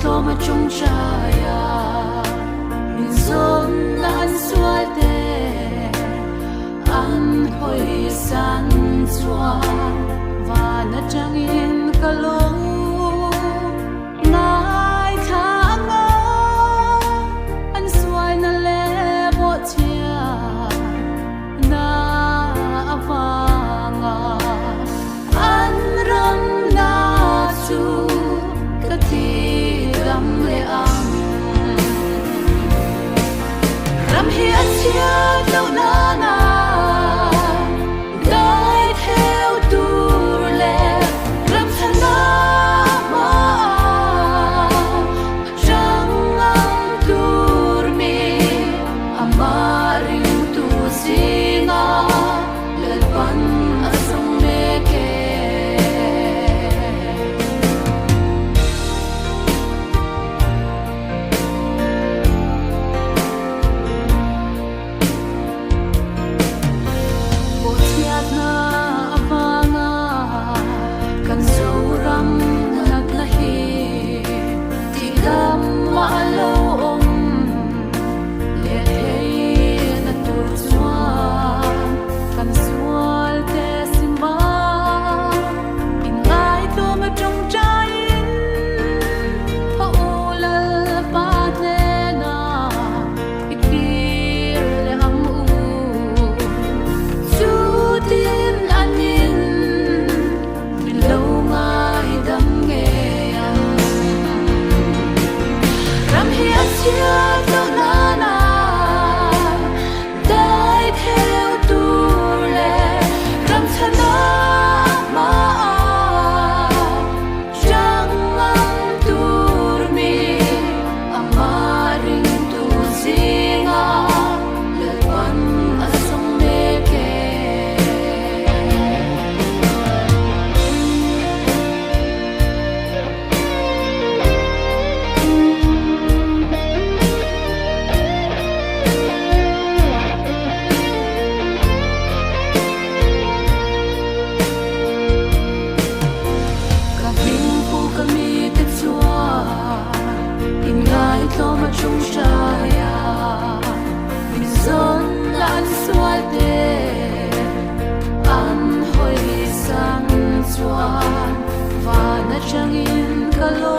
to ma chung chaya min zon nan sual te an hoi san chua và na chang in kalong ngai thang ngơ an suai na le bo chia na avanga an ram na chu ka ti ram le am ram hi an chia lo na na dai theo tur le ram thana ma rang am tur mi amari tu singa le pan asam me ke na avanga kan zoram naglahi tigam malo om le hey na turwa kan sual te simba ingai to ma trong chain ho ulal pa te na ikir le am u tin anin min lo ngai dam nge ram hi asia to na na dai theo tur le ram thana ma jang am tur mi amaring tu singa le wan asam me ke to ma chung chaya min zon lan sual te an hoi san chuan và na chang in ka lo